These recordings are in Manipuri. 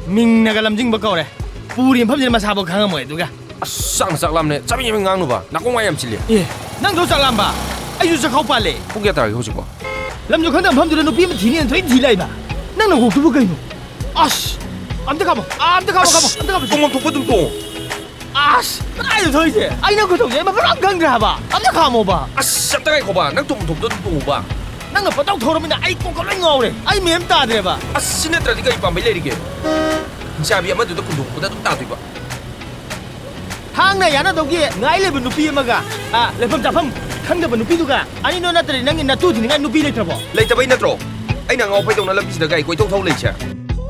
Ming nagalamjing ba kaure. Puri phamjin masabo khangamoi duga. Sang saklamne chabi mi ngang nu ba. Nakong ayam chili. Eh, nang do saklamba. Ayu sakhau pale. Pung kya taragi hojik ba. Lamju khandam phamjin nupi ma thini an thoi thilai ba. Nang nang hoktu kaino. Ash. Amta khamo. Amta khamo. Tong thok dum tong. Ash. Ai thoi je. Ai nang ko thong je ma pram gang dra ba. Amta khamo ba. Satta kai ko ba. Nang tong dum tong ba. Nang pa taw thoramina ai ko ko lai ngawre. Ai mem ta dre ba. Sine tradi kai pambai leri ke. Chabi ama du da kundu da ta tu ba. Hang na yana dogi ngai le nupi amaga. Lefam chafam khangda nupi duga. Ani no natri nang na tu thini ngai nupi le trabo. Lei ta bai natro. Ai na ngau pai dong na lambi sida kai koi thong thong lei cha.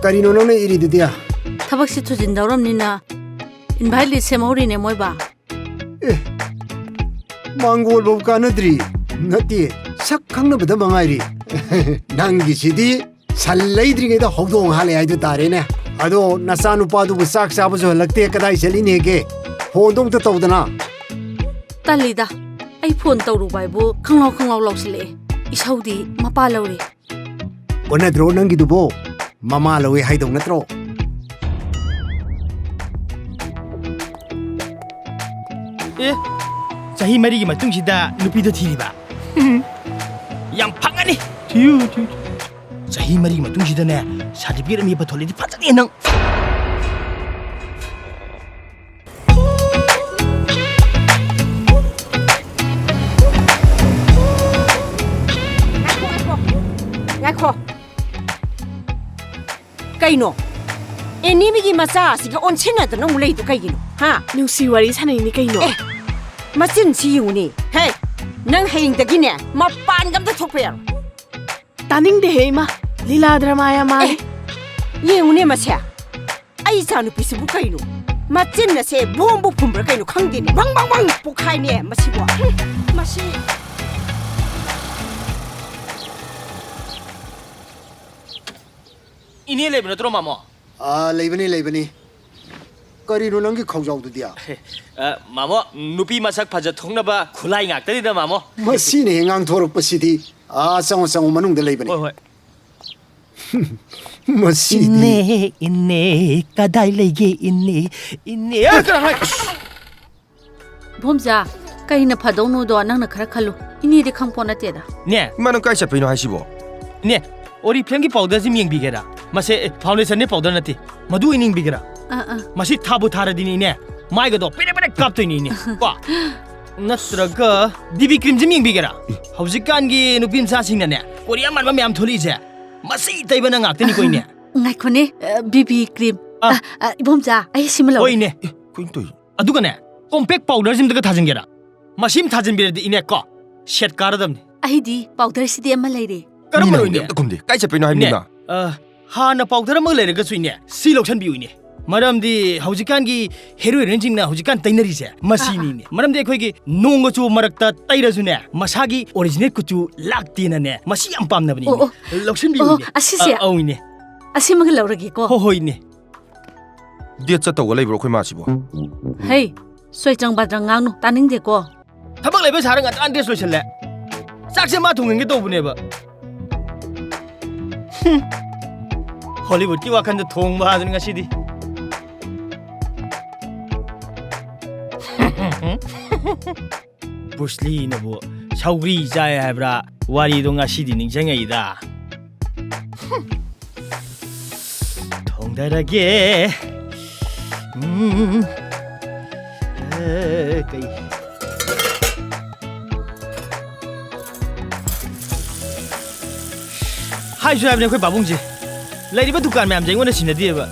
Karino nang iri dia. Thabak si thujin dauram nina. Invite li semori ne moi ba. Mangol bo kanadri. Nati sak khangna bada mangairi. Nangi sidi sallai da hogdong hale ai du tare ne. Ado nasanu padu bu sak sabu jo lagte kadai chali ne ke. Phone ta tawdana. Talida. Ai phone tawru bai bu khanglaw lausile. Isaudi mapa lawri. Onadro nangi dubo. Mama lawe haidong natro. Eh, chahi mari gi matung sida nupi do thiri ba. Yang phangani. Thiu. Chahi mari gi matung sida ne certificate mi patholi di phajani nang. Ngakho. Kaino. Eni mi gi macha si ga onchina da nong lei tu kaino. Ha, Nusi wari sanai ni kaino. machin si yuni. Hey, nang haying da gine mapan gam da thokper. Taning de he ma. Lila drama ya ma. Yuni macha. Ai chanu pisibu kaino. Machin na se bombu pumbra kaino khangdi ni. Bang pukhai ne masibo. Masi. Ini le bna tro mamo. Leibani. Karino nangi khawjaw du dia. Mamo nupi masak phaja thongna ba khulai ngak tani da mamo. Masine ngang thorok pasidi. Sango manung da leibani. Hoi. Masidi. Inne kadai lege inne. Bomja kaina phadong no do nang na khara khalu. Ini de khangpona te da. Ne, Manu kai chapi no haisibo. ne. Ori plengi powder sim yeng bigera. Mase foundation ne powder nati. Madu ining bigera. Masi thabu thara dini ne. Mai ga do pere kap to ni ne. Ko. Nastraga BB cream sim yeng bigera. Haujikan gi nupim sa sing ne. Korea man ma yam tholi je. Masi taiba na ngak tani koi ne. Ngai khone BB cream. Bomja ai simla. Oi ne. Kuin toi. Aduga ne. Compact powder sim daga thajin gera. Masim thajin bire di ine ko. Shet karadam ne. Ai di powder si de ma laire. Karam ro ne. Kumdi. Kai chapi no haimni na. Hana powder ma laire ga suine. Si loksan bi uine. Maram di haujikan gi hero ranging na haujikan tainari se. Masini ne. Maram di khoi gi nongo chu marakta taira su ne. Masagi original ku chu lakti na ne. Masi am pam na bani. Loksan bi uine. Asisi. Au ne. Asimag lauragi ko. Hoi ne. Dia cha taw leibro khoi ma sibo. Hey, soi chang badang ngang nu taning de ko. Thabak lebe sarang an des loisan le. Sak se ma thungeng ge to bune ba. Hollywood ki wakan da thong ba adun ngasi di. Bruce Lee na bo saugri jai habra wari do ngasi di ning jang ai da. Thong da ra ge. Kai Hai jo abne khoi babung ji lai ba dukan myam jeng wona sin di ba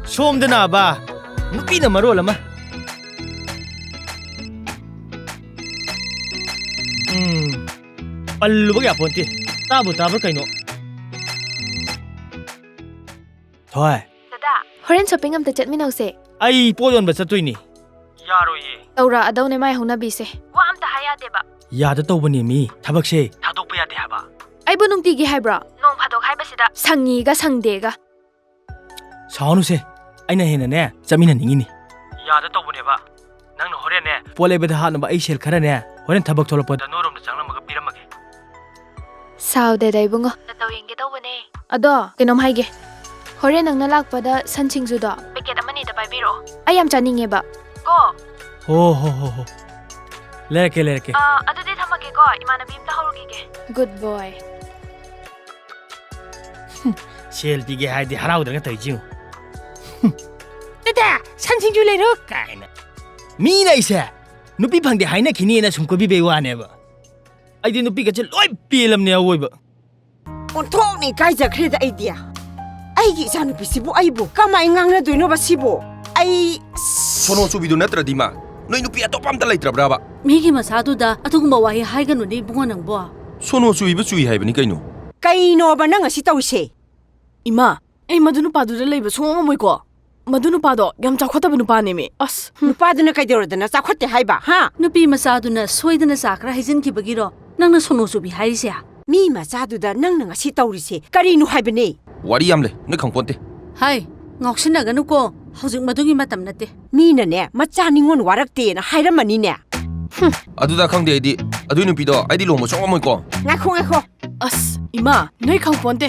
som da na ba nupi na maro lama pallu ba ya ponti tabu kaino thoi Dada, horen shopping am ta chatminause. ai podon ba chatoi ni yaro ye Taura adone mai hona bi se. Wa am ta haya de ba. ya da to bani mi thabak se thadok pa ya de ba Ai bu nung ti gi haibra. Nong phadok haiba sida. Sangi ga sangde ga. saunu se aina hena ne chamina ningi ni ya da to bani ba nang no horen ne pole be da ha na ba ai sel khara ne horen thabak tholo pa da norom da changna ma ga piram ma ge Sao de dai bungo. Da taw yenge daw bane. Ado, kinom haige. ꯍꯣꯔꯦꯟ ꯅꯪꯅ ꯂꯥꯛꯄꯗ ꯁꯟ ꯁꯤꯡꯖꯨꯗꯣ ꯄꯦꯀꯦꯠ ꯑꯃꯅꯤꯗ ꯄꯥꯏꯕꯤꯔꯛꯑꯣ ꯑꯩ ꯌꯥꯝ ꯆꯥꯅꯤꯡꯉꯦꯕ ꯀꯣ ꯍꯣ ꯂꯩꯔꯛꯀꯦ ꯑꯗꯨꯗꯤ ꯊꯝꯃꯒꯦꯀꯣ ꯏꯃꯥꯟꯅꯕꯤ ꯑꯝꯇ ꯍꯧꯔꯨꯈꯤꯒꯦ ꯒꯨꯗ ꯕꯣꯏ ꯁꯦꯜ ꯄꯤꯒꯦ ꯍꯥꯏꯗꯤ ꯍꯔꯥꯎꯗ꯭ꯔꯒ ꯇꯧꯏꯖꯤꯉꯣ ꯇꯦꯇꯦ ꯁꯟꯁꯤꯡꯖꯨ ꯂꯩꯔꯣ ꯀꯥꯏꯅ ꯃꯤꯅ ꯑꯩꯁꯦ ꯅꯨꯄꯤ ꯐꯪꯗꯦ ꯍꯥꯏꯅꯈꯤꯅꯦꯅ ꯁꯨꯝ ꯀꯣꯏꯕꯤꯕꯩ ꯋꯥꯅꯦꯕ ꯑꯩꯗꯤ ꯅꯨꯄꯤꯒꯁꯦ ꯂꯣꯏ ꯄꯦꯜꯂꯝꯅꯦ ꯑꯋꯣꯏꯕ ꯑꯣꯟꯊꯣꯛꯅꯤ ꯀꯥꯏꯖꯈ꯭ꯔꯦꯗ ꯑꯩꯗꯤ ꯑꯩꯒꯤ ꯏꯆꯥꯅꯨꯄꯤꯁꯤꯕꯨ ꯑꯩꯕꯨ ꯀꯃꯥꯏ ꯉꯥꯡꯅꯗꯣꯏꯅꯣꯕ ꯁꯤꯕꯨ ꯑꯩ 소노 ꯆꯨꯕꯤꯗꯨ ꯅꯠꯇ꯭ꯔꯗꯤ ꯃꯥ ꯅꯣꯏ ꯅꯨꯄꯤ ꯑꯇꯣꯞꯄ ꯑꯝꯇ ꯂꯩꯇ꯭ꯔꯕ꯭ꯔꯥꯕ ꯃꯤꯒꯤ ꯃꯆꯥꯗꯨꯗ ꯑꯗꯨꯒꯨꯝꯕ ꯋꯥꯍꯩ ꯍꯥꯏꯒꯅꯨꯅꯦ ꯏꯕꯨꯡꯉꯣ ꯅꯪꯕꯣ 소노 ꯆꯨꯏꯕ ꯆꯨꯏ ꯍꯥꯏꯕꯅꯤ ꯀꯩꯅꯣ ꯀꯩꯅꯣꯕ ꯅꯪ ꯉꯁꯤ ꯇꯧꯔꯤꯁꯦ ꯏꯃꯥ ꯑꯩ ꯃꯗꯨ ꯅꯨꯄꯥꯗꯨꯗ ꯂꯩꯕ ꯁꯨꯡꯉꯝ ꯉꯝꯃꯣꯏꯀꯣ ꯃꯗꯨ ꯅꯨꯄꯥꯗꯣ ꯌꯥꯝ ꯆꯥꯎꯈꯠꯇꯕ ꯅꯨꯄꯥꯅꯦꯃꯤ ꯑꯁ ꯅꯨꯄꯥꯗꯨꯅ ꯀꯩꯗꯧꯔꯗꯅ ꯆꯥꯎꯈꯠꯇꯦ ꯍꯥꯏꯕ ꯍꯥ ꯅꯨꯄꯤ ꯃꯆꯥꯗꯨꯅ ꯁꯣꯏꯗꯅ ꯆꯥ ꯈꯔ ꯍꯩꯖꯤꯟꯈꯤꯕꯒꯤꯔꯣ ꯅꯪꯅ ꯁꯣꯅꯣ ꯆꯨꯕꯤ ꯍꯥꯏꯔꯤꯁꯦ ꯃꯤ ꯃꯆꯥꯗꯨꯗ ꯅꯪꯅ ꯉꯁꯤ ꯇꯧꯔꯤꯁꯦ ꯀꯔꯤꯅꯣ ꯍꯥꯏꯕꯅꯦ ꯋꯥꯔꯤ ꯌꯥꯝ ꯂꯩ ꯅꯣꯏ ꯈꯪꯄꯣꯟꯇꯦ ꯍꯥꯏ ꯉꯥꯎꯁꯤꯟꯅꯒꯅꯨꯀꯣ ꯍꯧꯖꯤꯛ ꯃꯗꯨꯒꯤ ꯃꯇꯝ ꯅꯠꯇꯦ ꯃꯤꯅꯅꯦ ꯃꯆꯥ ꯅꯤꯉꯣꯟ ꯋꯥꯔꯛꯇꯦꯅ ꯍꯥꯏꯔꯝꯃꯅꯤꯅꯦ ꯑꯗꯨꯗ ꯈꯪꯗꯦ ꯑꯩꯗꯤ ꯑꯗꯨꯏ ꯅꯨꯄꯤꯗꯣ ꯑꯩꯗꯤ ꯂꯨꯍꯣꯡꯕ ꯁꯨꯡꯉꯝꯃꯣꯏꯀꯣ ꯉꯥꯏꯈꯣ ꯑꯁ ꯏꯃꯥ ꯅꯣꯏ ꯈꯪꯄꯣꯟꯇꯦ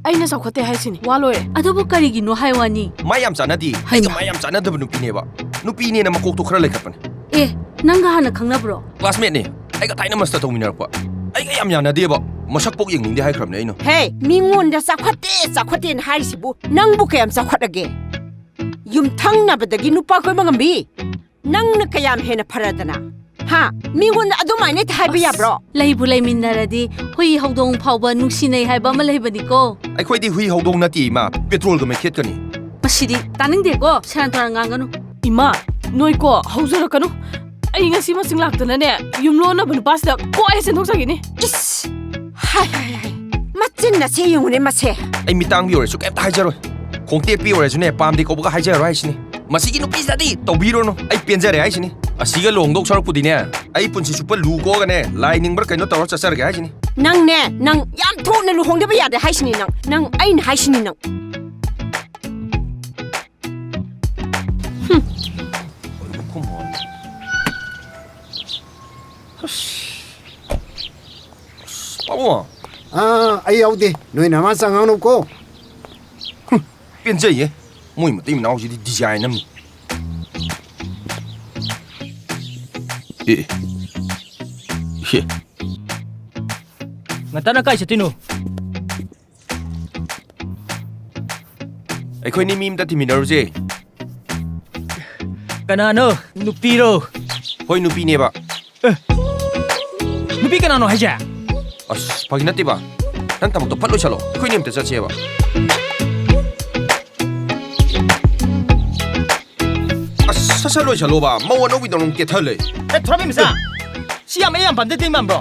ꯑꯩꯅ ꯆꯥꯎꯈꯠꯇꯦ ꯍꯥꯏꯁꯤꯅꯤ ꯋꯥ ꯂꯣꯏꯔꯦ ꯑꯗꯨꯕꯨ ꯀꯔꯤꯒꯤꯅꯣ ꯍꯥꯏ ꯋꯥꯅꯤ ꯃꯥ ꯌꯥꯝ ꯆꯥꯟꯅꯗꯦ ꯑꯩꯒ ꯃꯥ ꯌꯥꯝ ꯆꯥꯟꯅꯗꯕ ꯅꯨꯄꯤꯅꯦꯕ ꯅꯨꯄꯤꯅꯦꯅ ꯃꯀꯣꯛꯇꯣ ꯈꯔ ꯂꯩꯈꯠꯄꯅꯦ ꯑꯦ ꯅꯪꯒ ꯍꯥꯟꯅ ꯈꯪꯅꯕ꯭ꯔꯣ ꯀ꯭ꯂꯥꯁꯃꯦꯠꯅꯦ ꯑꯩꯒ ꯊꯥꯏꯅ ꯃꯁꯇꯔ ꯇꯧꯃꯤꯟꯅꯔꯛꯄ ꯑꯩꯒ ꯌꯥꯝ ꯌꯥꯅꯗꯦꯕ ꯃꯁꯛ ꯄꯣꯛ ꯌꯦꯡꯅꯤꯡꯗꯦ ꯍꯥꯏꯈ꯭ꯔꯕꯅꯦ ꯑꯩꯅ ꯍꯦ ꯃꯤꯉꯣꯟꯗ ꯆꯥꯎꯈꯠꯇꯦꯅ ꯍꯥꯏꯔꯤꯁꯤꯕꯨ ꯅꯪꯕꯨ ꯀꯌꯥꯝ ꯆꯥꯎꯈꯠꯂꯒꯦ ꯌꯨꯝꯊꯪꯅꯕꯗꯒꯤ ꯅꯨꯄꯥ ꯀꯣꯏꯕ ꯉꯝꯕꯤ ꯅꯪꯅ ꯀꯌꯥꯝ ꯍꯦꯟꯅ ꯐꯔꯗꯅ ꯍꯥ ꯃꯤꯉꯣꯟꯗ ꯑꯗꯨꯃꯥꯏꯅ ꯍꯥꯏꯕ ꯌꯥꯕ꯭ꯔꯣ ꯂꯩꯕꯨ ꯂꯩꯃꯤꯟꯅꯔꯗꯤ ꯍꯨꯏ ꯍꯧꯗꯣꯡ ꯐꯥꯎꯕ ꯅꯨꯡꯁꯤꯅꯩ ꯍꯥꯏꯕ ꯑꯃ ꯂꯩꯕꯅꯤꯀꯣ ꯑꯩꯈꯣꯏꯗꯤ ꯍꯨꯏ ꯍꯧꯗꯣꯡ ꯅꯠꯇꯦ ꯏꯃꯥ ꯄꯦꯇ꯭ꯔꯣꯜꯒ ꯃꯩꯈꯦꯠꯀꯅꯤ ꯃꯁꯤꯗꯤ ꯇꯥꯅꯤꯡꯗꯦꯀꯣ ꯁꯦꯔꯥꯟ ꯇꯨꯔꯥꯟ ꯉꯥꯡꯒꯅꯨ ꯏꯃꯥ ꯅꯣꯏꯀꯣ ꯍꯧꯖꯔꯛꯀꯅꯨ ꯑꯩ ꯉꯁꯤ ꯃꯁꯤꯡ ꯂꯥꯛꯇꯅꯅꯦ ꯌꯨꯝꯂꯣꯟꯅꯕ ꯅꯨꯄꯥꯁꯤꯗ ꯀꯣꯏ ꯆꯦꯟꯊꯣꯛꯆꯈꯤꯅꯤ ꯏꯁ ꯍꯥꯏ ꯃꯆꯤꯟꯅ ꯁꯦ ꯌꯦꯡꯉꯨꯅꯦ ꯃꯁꯦ ꯑꯩ ꯃꯤꯇꯥꯡꯕꯤ ꯑꯣꯏꯔꯁꯨ ꯀꯩꯝꯇ ꯍꯥꯏꯖꯔꯣꯏ ꯈꯣꯡꯇꯦꯛꯄꯤ ꯑꯣꯏꯔꯁꯨꯅꯦ ꯄꯥꯝꯗꯦ ꯀꯧꯕꯒ ꯍꯥꯏꯖꯔꯣꯏ ꯍꯥꯏꯁꯤꯅꯤ ꯃꯁꯤꯒꯤ ꯅꯨꯄꯤꯁꯤꯗꯤ ꯇꯧꯕꯤꯔꯨꯅꯨ ꯑꯩ ꯄꯦꯟꯖꯔꯦ ꯍꯥꯏꯁꯤꯅꯤ ꯑꯁꯤꯒ ꯂꯨꯍꯣꯡꯗꯧ ꯁꯔꯛꯄꯨꯗꯤꯅꯦ ꯑꯩ ꯄꯨꯟꯁꯤ ꯆꯨꯞꯄ ꯂꯨ ꯀꯣꯛꯑꯒꯅꯦ ꯂꯥꯏ ꯅꯤꯡꯕ꯭ꯔꯥ ꯀꯩꯅꯣ ꯇꯧꯔ ꯆꯠꯆꯔꯒꯦ ꯍꯥꯏꯁꯤನಿ ꯅꯪꯅꯦ ꯅꯪ ꯌꯥꯝ ꯊꯨꯅ ꯂꯨꯍꯣꯡꯗꯕ ꯌꯥꯗꯦ ꯍꯥꯏꯁꯤꯅꯤ ꯅꯪ ꯑꯩꯅ ꯍꯥꯏꯁꯤꯅꯤ ꯅꯪ ꯄꯥꯕꯨꯡ ꯑꯩ ꯌꯥꯎꯗꯦ ꯅꯣꯏ ꯅꯃꯥ ꯆꯪꯉꯥꯡꯅꯨꯀꯣ ꯄꯦꯟꯖꯩꯌꯦ ꯃꯣꯏ ꯃꯇꯩ ꯃꯅꯥꯎꯁꯤꯗꯤ ꯗꯤꯖꯥꯏꯟ ꯑꯃꯅꯤ ꯉꯇꯥꯅ ꯀꯥꯏ ꯆꯠꯇꯣꯏꯅꯣ ꯑꯩꯈꯣꯏꯅꯤ ꯃꯤ ꯑꯝꯇ ꯊꯤꯃꯤꯟꯅꯔꯨꯁꯦ ꯀꯅꯥꯅꯣ ꯅꯨꯄꯤꯔꯣ ꯍꯣꯏ ꯅꯨꯄꯤꯅꯦꯕ ꯅꯨꯄꯤ ꯀꯅꯥꯅꯣ ꯍꯥꯏꯁꯦ ꯑꯁ ꯐꯥꯒꯤ ꯅꯠꯇꯦꯕ ꯅꯪ ꯊꯕꯛꯇꯣ ꯐꯠ ꯂꯣꯏꯁꯜꯂꯣ ꯑꯩꯈꯣꯏꯅꯤ ꯑꯝꯇ ꯆꯠꯁꯦꯕ ꯑꯁ ꯁꯠ ꯂꯣꯏꯁꯜꯂꯣꯕ ꯃꯧ ꯑꯅꯧꯕꯤꯗꯧꯅ ꯀꯦꯊ ꯂꯩ ꯊꯣꯔꯛꯄꯤ ꯃꯆꯥ ꯁꯤ ꯌꯥꯝ ꯄꯥꯝꯖꯗꯦ ꯃꯥꯟꯕ꯭ꯔꯣ